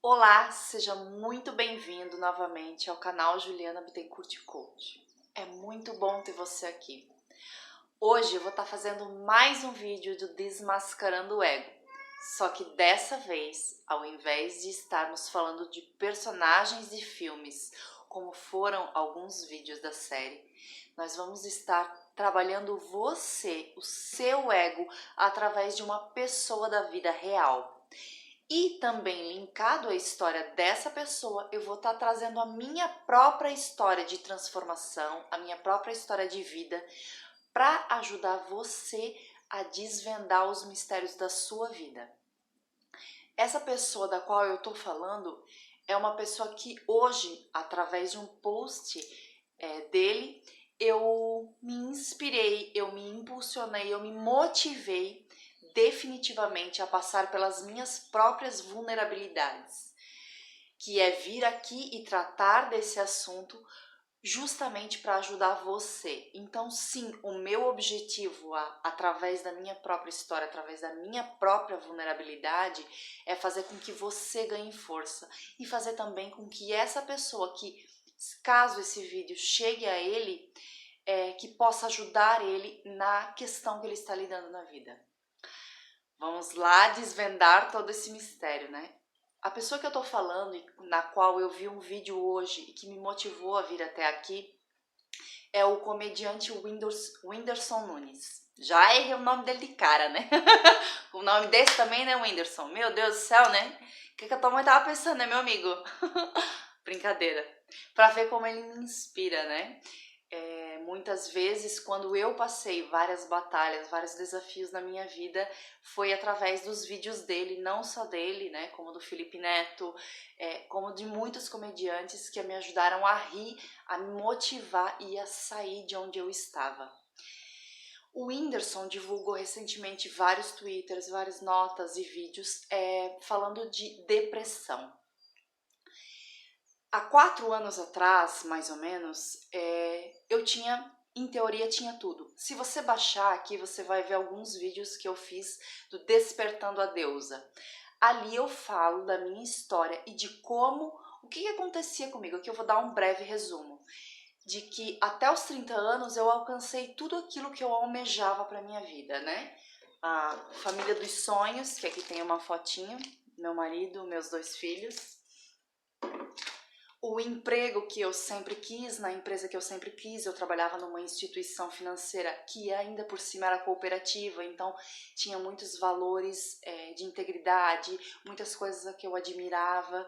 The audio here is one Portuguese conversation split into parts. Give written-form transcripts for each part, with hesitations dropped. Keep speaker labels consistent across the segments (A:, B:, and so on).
A: Olá, seja muito bem-vindo novamente ao canal Juliana Bittencourt Coach. É muito bom ter você aqui. Hoje eu vou estar fazendo mais um vídeo do Desmascarando o Ego. Só que dessa vez, ao invés de estarmos falando de personagens de filmes, como foram alguns vídeos da série, nós vamos estar trabalhando você, o seu ego, através de uma pessoa da vida real. E também linkado à história dessa pessoa, eu vou estar trazendo a minha própria história de transformação, a minha própria história de vida, para ajudar você a desvendar os mistérios da sua vida. Essa pessoa da qual eu estou falando é uma pessoa que hoje, através de um post dele, eu me inspirei, eu me impulsionei, eu me motivei definitivamente a passar pelas minhas próprias vulnerabilidades, que é vir aqui e tratar desse assunto justamente para ajudar você. Então, sim, o meu objetivo, através da minha própria história, através da minha própria vulnerabilidade, é fazer com que você ganhe força e fazer também com que essa pessoa que, caso esse vídeo chegue a ele, que possa ajudar ele na questão que ele está lidando na vida. Vamos lá desvendar todo esse mistério, né? A pessoa que eu tô falando e na qual eu vi um vídeo hoje e que me motivou a vir até aqui é o comediante Whindersson Nunes. Já errei o nome dele de cara, né? O nome desse também, né, Whindersson? Meu Deus do céu, né? O que a tua mãe tava pensando, né, meu amigo? Brincadeira. Pra ver como ele me inspira, né? Muitas vezes, quando eu passei várias batalhas, vários desafios na minha vida, foi através dos vídeos dele, não só dele, né, como do Felipe Neto, como de muitos comediantes que me ajudaram a rir, a me motivar e a sair de onde eu estava. O Whindersson divulgou recentemente vários twitters, várias notas e vídeos falando de depressão. Há 4 anos atrás, mais ou menos, eu tinha, em teoria, tinha tudo. Se você baixar aqui, você vai ver alguns vídeos que eu fiz do Despertando a Deusa. Ali eu falo da minha história e de como, o que acontecia comigo. Aqui eu vou dar um breve resumo. De que até os 30 anos eu alcancei tudo aquilo que eu almejava para minha vida, né? A família dos sonhos, que aqui tem uma fotinho, meu marido, meus 2 filhos. O emprego que eu sempre quis, na empresa que eu sempre quis, eu trabalhava numa instituição financeira que ainda por cima era cooperativa, então tinha muitos valores de integridade, muitas coisas que eu admirava,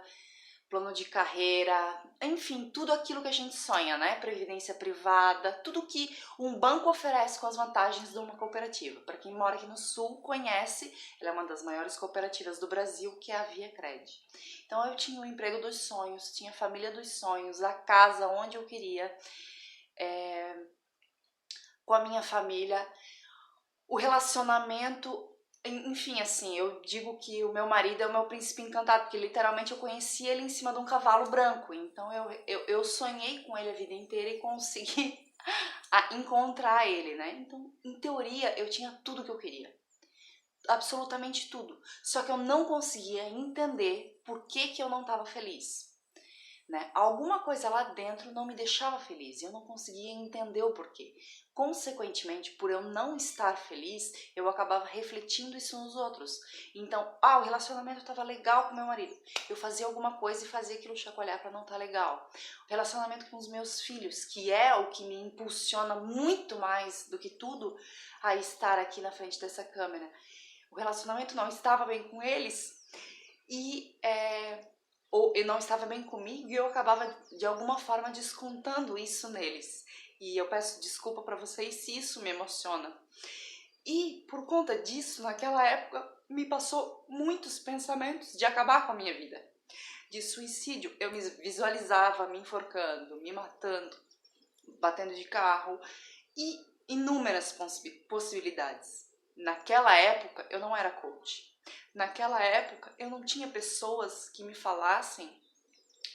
A: plano de carreira, enfim, tudo aquilo que a gente sonha, né? Previdência privada, tudo que um banco oferece com as vantagens de uma cooperativa. Para quem mora aqui no Sul, conhece, ela é uma das maiores cooperativas do Brasil, que é a Via Cred. Então eu tinha o emprego dos sonhos, tinha a família dos sonhos, a casa onde eu queria, com a minha família, o relacionamento. Enfim, assim, eu digo que o meu marido é o meu príncipe encantado, porque literalmente eu conheci ele em cima de um cavalo branco. Então eu sonhei com ele a vida inteira e consegui encontrar ele, né? Então, em teoria, eu tinha tudo que eu queria. Absolutamente tudo. Só que eu não conseguia entender por que eu não estava feliz. Né? Alguma coisa lá dentro não me deixava feliz e eu não conseguia entender o porquê. Consequentemente, por eu não estar feliz, eu acabava refletindo isso nos outros. Então, o relacionamento estava legal com meu marido. Eu fazia alguma coisa e fazia aquilo chacoalhar para não estar legal. O relacionamento com os meus filhos, que é o que me impulsiona muito mais do que tudo a estar aqui na frente dessa câmera. O relacionamento não estava bem com eles ou eu não estava bem comigo e eu acabava de alguma forma descontando isso neles. E eu peço desculpa para vocês se isso me emociona. E por conta disso, naquela época, me passou muitos pensamentos de acabar com a minha vida. De suicídio, eu me visualizava me enforcando, me matando, batendo de carro e inúmeras possibilidades. Naquela época, eu não era coach. Naquela época, eu não tinha pessoas que me falassem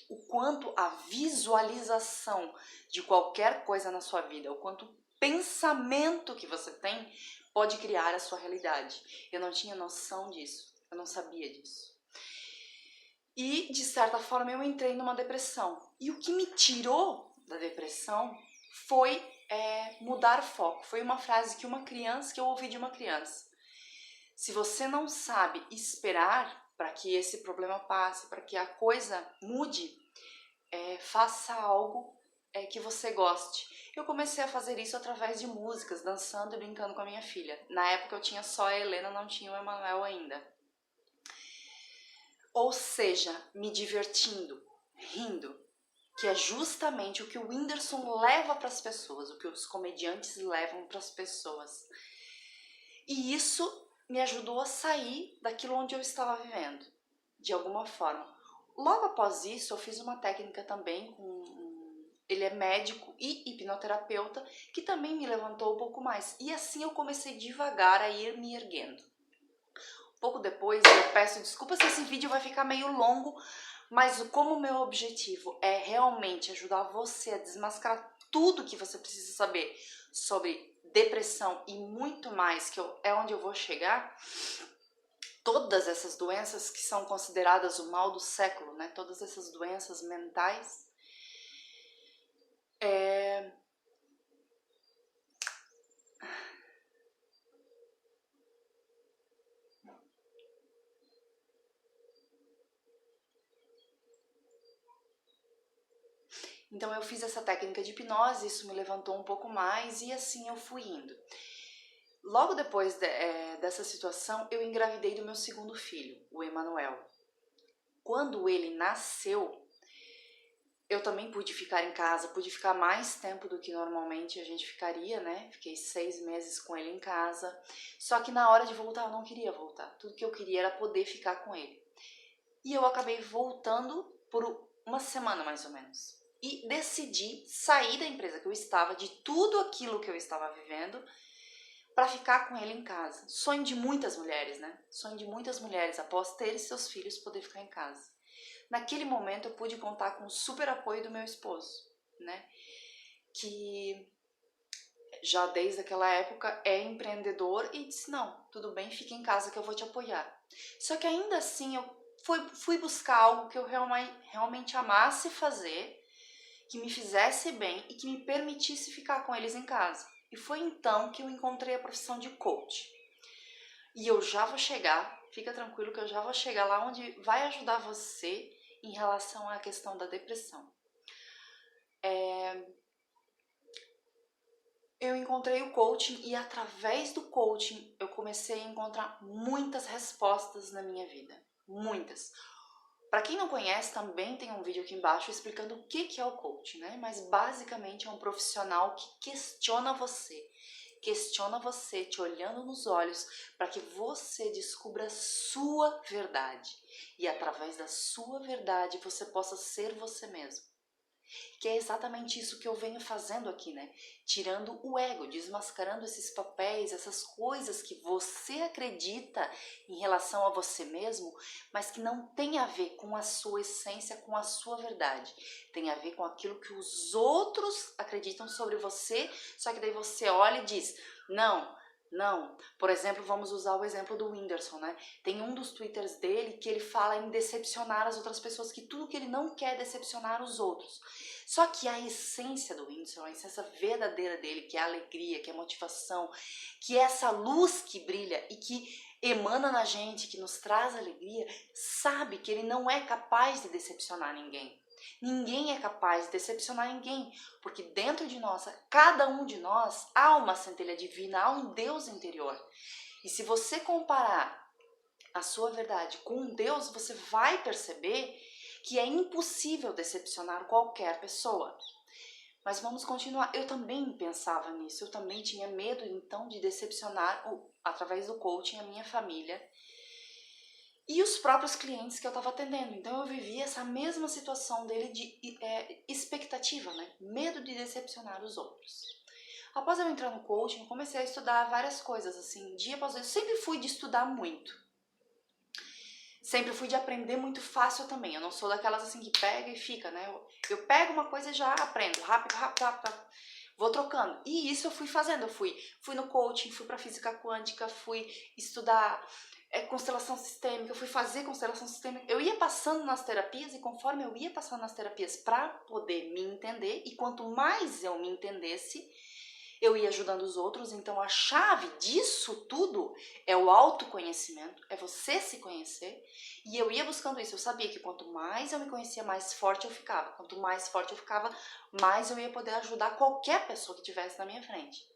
A: o quanto a visualização de qualquer coisa na sua vida, o quanto o pensamento que você tem pode criar a sua realidade. Eu não tinha noção disso, eu não sabia disso. E, de certa forma, eu entrei numa depressão. E o que me tirou da depressão foi mudar o foco. Foi uma frase que eu ouvi de uma criança. Se você não sabe esperar para que esse problema passe, para que a coisa mude, faça algo que você goste. Eu comecei a fazer isso através de músicas, dançando e brincando com a minha filha. Na época eu tinha só a Helena, não tinha o Emanuel ainda. Ou seja, me divertindo, rindo, que é justamente o que o Whindersson leva para as pessoas, o que os comediantes levam para as pessoas. E isso me ajudou a sair daquilo onde eu estava vivendo, de alguma forma. Logo após isso, eu fiz uma técnica também ele é médico e hipnoterapeuta, que também me levantou um pouco mais. E assim eu comecei devagar a ir me erguendo. Pouco depois, eu peço desculpas se esse vídeo vai ficar meio longo, mas como o meu objetivo é realmente ajudar você a desmascarar tudo que você precisa saber sobre depressão e muito mais, que é onde eu vou chegar, todas essas doenças que são consideradas o mal do século, né? Todas essas doenças mentais, Então eu fiz essa técnica de hipnose, isso me levantou um pouco mais e assim eu fui indo. Logo depois dessa situação, eu engravidei do meu segundo filho, o Emanuel. Quando ele nasceu, eu também pude ficar em casa, pude ficar mais tempo do que normalmente a gente ficaria, né? Fiquei 6 meses com ele em casa. Só que na hora de voltar, eu não queria voltar. Tudo que eu queria era poder ficar com ele. E eu acabei voltando por uma semana, mais ou menos. E decidi sair da empresa que eu estava, de tudo aquilo que eu estava vivendo, para ficar com ele em casa. Sonho de muitas mulheres, né? Sonho de muitas mulheres, após terem seus filhos, poder ficar em casa. Naquele momento eu pude contar com o super apoio do meu esposo, né? Que já desde aquela época é empreendedor e disse, não, tudo bem, fica em casa que eu vou te apoiar. Só que ainda assim eu fui buscar algo que eu realmente amasse fazer, que me fizesse bem e que me permitisse ficar com eles em casa. E foi então que eu encontrei a profissão de coach. E eu já vou chegar, fica tranquilo que eu já vou chegar lá onde vai ajudar você em relação à questão da depressão. Eu encontrei o coaching e através do coaching eu comecei a encontrar muitas respostas na minha vida. Muitas. Para quem não conhece, também tem um vídeo aqui embaixo explicando o que é o coaching, né? Mas basicamente é um profissional que questiona você te olhando nos olhos para que você descubra a sua verdade e através da sua verdade você possa ser você mesmo. Que é exatamente isso que eu venho fazendo aqui, né? Tirando o ego, desmascarando esses papéis, essas coisas que você acredita em relação a você mesmo, mas que não tem a ver com a sua essência, com a sua verdade. Tem a ver com aquilo que os outros acreditam sobre você, só que daí você olha e diz, não. Por exemplo, vamos usar o exemplo do Whindersson, né? Tem um dos twitters dele que ele fala em decepcionar as outras pessoas, que tudo que ele não quer é decepcionar os outros. Só que a essência do Whindersson, a essência verdadeira dele, que é a alegria, que é a motivação, que é essa luz que brilha e que emana na gente, que nos traz alegria, sabe que ele não é capaz de decepcionar ninguém. Ninguém é capaz de decepcionar ninguém, porque dentro de nós, cada um de nós, há uma centelha divina, há um Deus interior. E se você comparar a sua verdade com Deus, você vai perceber que é impossível decepcionar qualquer pessoa. Mas vamos continuar. Eu também pensava nisso, eu também tinha medo então de decepcionar através do coaching a minha família e os próprios clientes que eu estava atendendo. Então eu vivia essa mesma situação dele de expectativa, né? Medo de decepcionar os outros. Após eu entrar no coaching, eu comecei a estudar várias coisas, assim, dia após dia. Eu sempre fui de estudar muito. Sempre fui de aprender muito fácil também. Eu não sou daquelas assim que pega e fica, né? Eu pego uma coisa e já aprendo, rápido. Vou trocando. E isso eu fui fazendo. Eu fui no coaching, fui pra física quântica, fui estudar constelação sistêmica, eu fui fazer constelação sistêmica. Eu ia passando nas terapias e conforme eu ia passando nas terapias para poder me entender, e quanto mais eu me entendesse, eu ia ajudando os outros. Então a chave disso tudo é o autoconhecimento, é você se conhecer. E eu ia buscando isso. Eu sabia que quanto mais eu me conhecia, mais forte eu ficava. Quanto mais forte eu ficava, mais eu ia poder ajudar qualquer pessoa que estivesse na minha frente.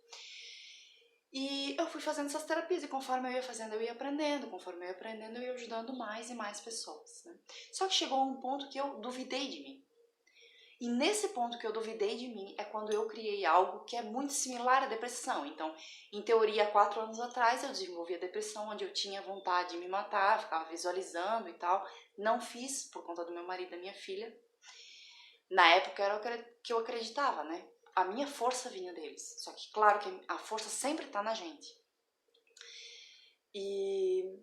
A: E eu fui fazendo essas terapias, e conforme eu ia fazendo, eu ia aprendendo. Conforme eu ia aprendendo, eu ia ajudando mais e mais pessoas, né? Só que chegou um ponto que eu duvidei de mim. E nesse ponto que eu duvidei de mim é quando eu criei algo que é muito similar à depressão. Então, em teoria, 4 anos atrás eu desenvolvi a depressão, onde eu tinha vontade de me matar, ficava visualizando e tal. Não fiz por conta do meu marido e da minha filha. Na época era o que eu acreditava, né? A minha força vinha deles. Só que, claro, que a força sempre tá na gente. E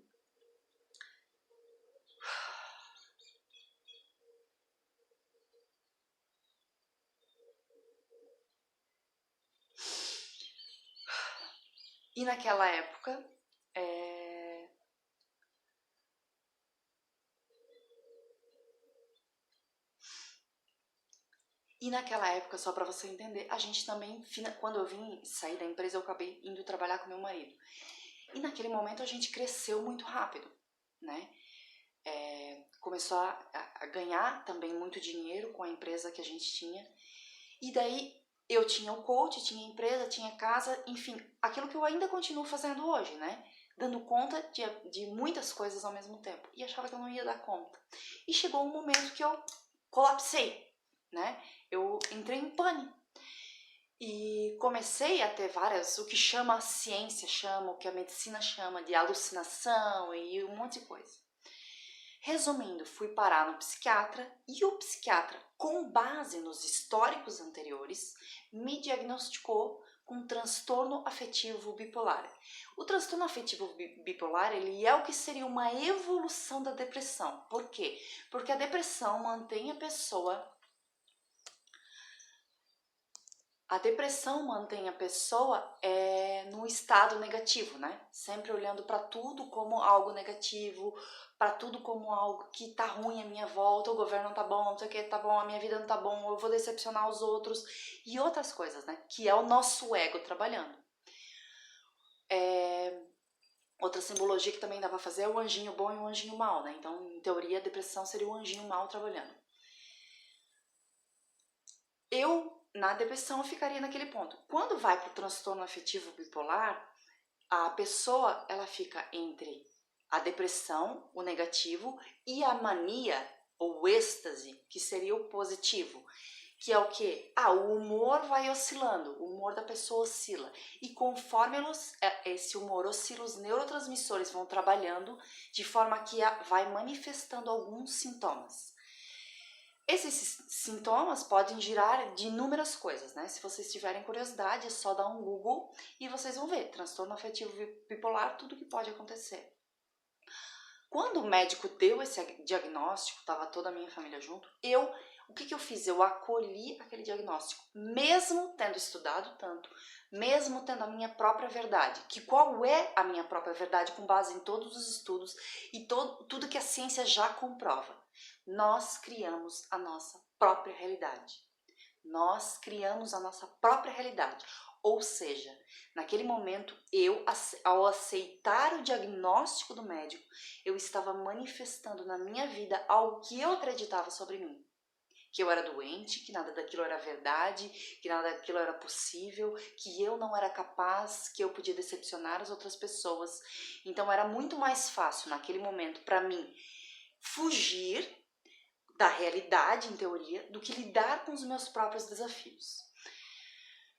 A: naquela época, só para você entender, a gente também, quando eu vim sair da empresa, eu acabei indo trabalhar com meu marido. E naquele momento a gente cresceu muito rápido, né? Começou a ganhar também muito dinheiro com a empresa que a gente tinha. E daí eu tinha o coach, tinha a empresa, tinha casa, enfim, aquilo que eu ainda continuo fazendo hoje, né? Dando conta de muitas coisas ao mesmo tempo. E achava que eu não ia dar conta. E chegou um momento que eu colapsei, né? Eu entrei em pânico. E comecei a ter o que chama a ciência, o que a medicina chama de alucinação e um monte de coisa. Resumindo, fui parar no psiquiatra e o psiquiatra, com base nos históricos anteriores, me diagnosticou com transtorno afetivo bipolar. O transtorno afetivo bipolar, ele é o que seria uma evolução da depressão. Por quê? Porque a depressão mantém a pessoa num estado negativo, né? Sempre olhando para tudo como algo negativo, para tudo como algo que tá ruim à minha volta, o governo não tá bom, não sei o que tá bom, a minha vida não tá bom, eu vou decepcionar os outros e outras coisas, né? Que é o nosso ego trabalhando. Outra simbologia que também dá pra fazer é o anjinho bom e o anjinho mau, né? Então, em teoria, a depressão seria o anjinho mau trabalhando. Na depressão, eu ficaria naquele ponto. Quando vai pro transtorno afetivo bipolar, a pessoa, ela fica entre a depressão, o negativo, e a mania, ou êxtase, que seria o positivo. Que é o quê? O humor vai oscilando, o humor da pessoa oscila. E conforme esse humor oscila, os neurotransmissores vão trabalhando de forma que vai manifestando alguns sintomas. Esses sintomas podem girar de inúmeras coisas, né? Se vocês tiverem curiosidade, é só dar um Google e vocês vão ver. Transtorno afetivo bipolar, tudo que pode acontecer. Quando o médico deu esse diagnóstico, estava toda a minha família junto, o que eu fiz? Eu acolhi aquele diagnóstico, mesmo tendo estudado tanto, mesmo tendo a minha própria verdade. Que qual é a minha própria verdade com base em todos os estudos e tudo que a ciência já comprova? Nós criamos a nossa própria realidade. Nós criamos a nossa própria realidade. Ou seja, naquele momento, ao aceitar o diagnóstico do médico, eu estava manifestando na minha vida algo que eu acreditava sobre mim. Que eu era doente, que nada daquilo era verdade, que nada daquilo era possível, que eu não era capaz, que eu podia decepcionar as outras pessoas. Então era muito mais fácil naquele momento para mim fugir da realidade, em teoria, do que lidar com os meus próprios desafios.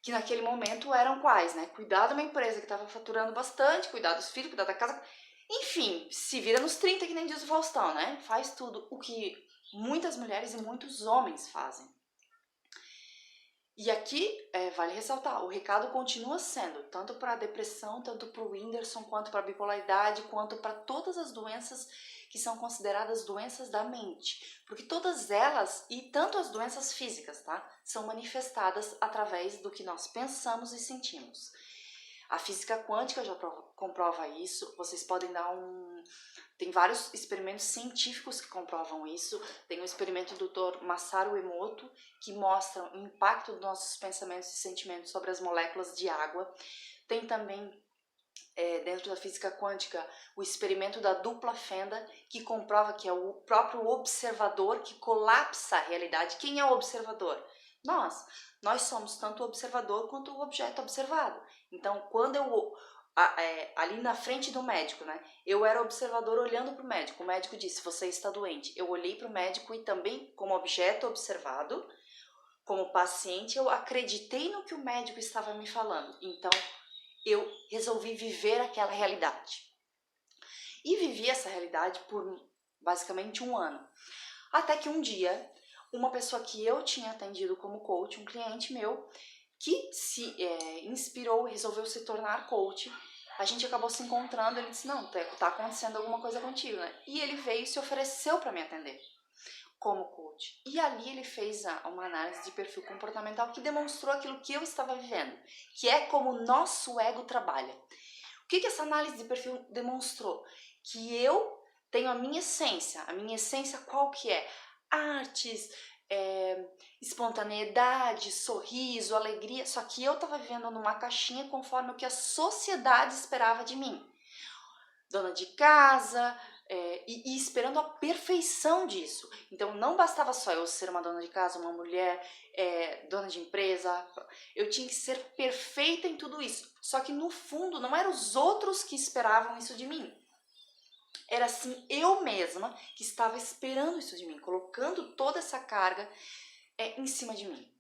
A: Que naquele momento eram quais, né? Cuidar de uma empresa que estava faturando bastante, cuidar dos filhos, cuidar da casa. Enfim, se vira nos 30, que nem diz o Faustão, né? Faz tudo o que muitas mulheres e muitos homens fazem. E aqui vale ressaltar, o recado continua sendo, tanto para a depressão, tanto para o Whindersson, quanto para a bipolaridade, quanto para todas as doenças que são consideradas doenças da mente. Porque todas elas, e tanto as doenças físicas, tá? São manifestadas através do que nós pensamos e sentimos. A física quântica já comprova isso. Vocês podem dar Tem vários experimentos científicos que comprovam isso. Tem o experimento do Dr. Masaru Emoto, que mostra o impacto dos nossos pensamentos e sentimentos sobre as moléculas de água. Tem também, dentro da física quântica, o experimento da dupla fenda, que comprova que é o próprio observador que colapsa a realidade. Quem é o observador? Nós somos tanto o observador quanto o objeto observado. Então, quando ali na frente do médico, né? Eu era observador olhando para o médico. O médico disse, você está doente. Eu olhei para o médico e também, como objeto observado, como paciente, eu acreditei no que o médico estava me falando. Então, eu resolvi viver aquela realidade. E vivi essa realidade por basicamente 1 ano. Até que um dia, uma pessoa que eu tinha atendido como coach, um cliente meu, que se inspirou e resolveu se tornar coach, a gente acabou se encontrando. Ele disse, não, tá acontecendo alguma coisa contigo, né? E ele veio e se ofereceu para me atender como coach. E ali ele fez uma análise de perfil comportamental que demonstrou aquilo que eu estava vivendo, que é como o nosso ego trabalha. O que essa análise de perfil demonstrou? Que eu tenho a minha essência qual que é? Artes, espontaneidade, sorriso, alegria, só que eu estava vivendo numa caixinha conforme o que a sociedade esperava de mim. Dona de casa, e esperando a perfeição disso. Então não bastava só eu ser uma dona de casa, uma mulher, dona de empresa, eu tinha que ser perfeita em tudo isso. Só que no fundo não eram os outros que esperavam isso de mim. Era assim eu mesma que estava esperando isso de mim, colocando toda essa carga em cima de mim.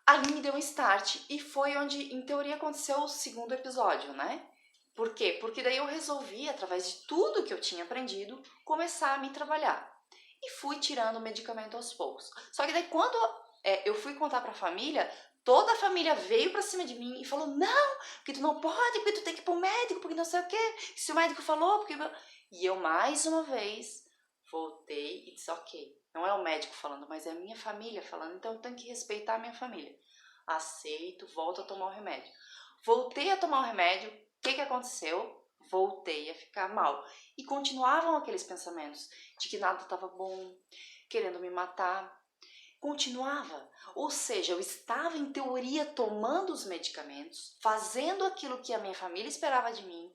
A: Ali me deu um start e foi onde, em teoria, aconteceu o 2º episódio, né? Por quê? Porque daí eu resolvi, através de tudo que eu tinha aprendido, começar a me trabalhar. E fui tirando o medicamento aos poucos. Só que daí quando eu fui contar pra família, toda a família veio pra cima de mim e falou, não, porque tu não pode, porque tu tem que ir pro médico, porque não sei o quê. Se o médico falou, porque... E eu, mais uma vez, voltei e disse, ok, não é o médico falando, mas é a minha família falando, então eu tenho que respeitar a minha família. Aceito, volto a tomar o remédio. Voltei a tomar o remédio, o que aconteceu? Voltei a ficar mal. E continuavam aqueles pensamentos de que nada estava bom, querendo me matar. Continuava. Ou seja, eu estava em teoria tomando os medicamentos, fazendo aquilo que a minha família esperava de mim,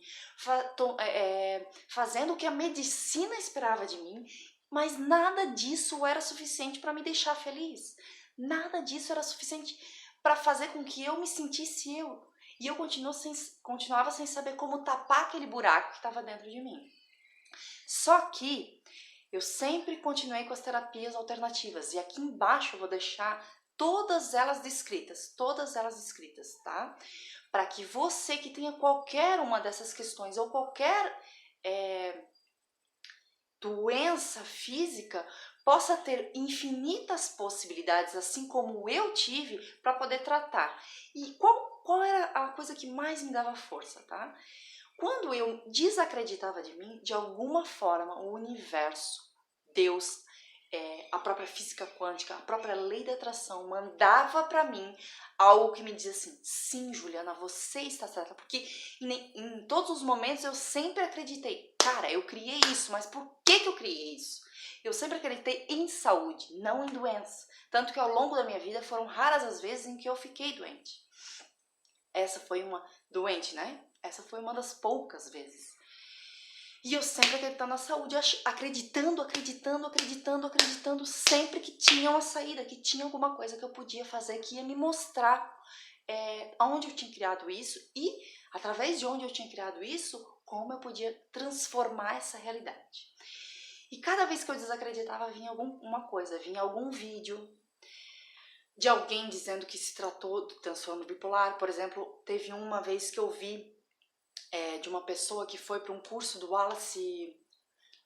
A: fazendo o que a medicina esperava de mim, mas nada disso era suficiente para me deixar feliz. Nada disso era suficiente para fazer com que eu me sentisse eu. E eu continuava sem saber como tapar aquele buraco que estava dentro de mim. Só que eu sempre continuei com as terapias alternativas. E aqui embaixo eu vou deixar todas elas descritas, tá? Para que você que tenha qualquer uma dessas questões ou qualquer doença física possa ter infinitas possibilidades, assim como eu tive, para poder tratar. E qual era a coisa que mais me dava força, tá? Quando eu desacreditava de mim, de alguma forma o universo, Deus, a própria física quântica, a própria lei da atração mandava para mim algo que me dizia assim, sim, Juliana, você está certa, porque em todos os momentos eu sempre acreditei, cara, eu criei isso, mas por que eu criei isso? Eu sempre acreditei em saúde, não em doença, tanto que ao longo da minha vida foram raras as vezes em que eu fiquei doente. Essa foi uma doente, né? Essa foi uma das poucas vezes. E eu sempre acreditando na saúde, acreditando, sempre que tinha uma saída, que tinha alguma coisa que eu podia fazer, que ia me mostrar onde eu tinha criado isso e, através de onde eu tinha criado isso, como eu podia transformar essa realidade. E cada vez que eu desacreditava, vinha alguma coisa, vinha algum vídeo de alguém dizendo que se tratou do transtorno bipolar. Por exemplo, teve uma vez que eu vi de uma pessoa que foi para um curso do Wallace,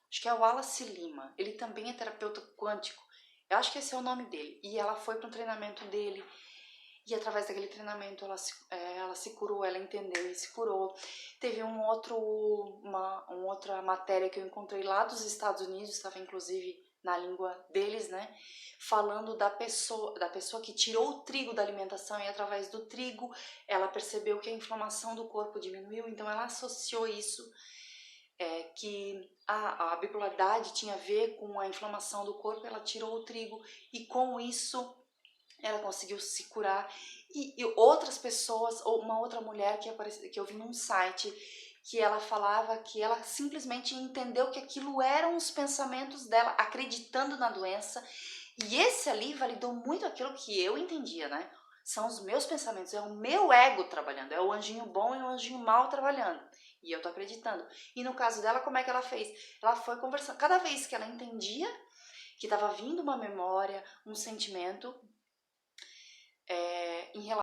A: acho que é o Wallace Lima, ele também é terapeuta quântico, eu acho que esse é o nome dele, e ela foi para um treinamento dele, e através daquele treinamento ela se curou, ela entendeu e se curou. Teve uma outra matéria que eu encontrei lá dos Estados Unidos, estava inclusive na língua deles, né? Falando da pessoa que tirou o trigo da alimentação e através do trigo ela percebeu que a inflamação do corpo diminuiu, então ela associou isso, que a bipolaridade tinha a ver com a inflamação do corpo, ela tirou o trigo e com isso ela conseguiu se curar. E outras pessoas, ou uma outra mulher que eu vi num site, que ela falava que ela simplesmente entendeu que aquilo eram os pensamentos dela acreditando na doença, e esse ali validou muito aquilo que eu entendia, né? São os meus pensamentos, é o meu ego trabalhando, é o anjinho bom e o anjinho mal trabalhando. E eu tô acreditando. E no caso dela, como é que ela fez? Ela foi conversando. Cada vez que ela entendia que estava vindo uma memória, um sentimento, em relação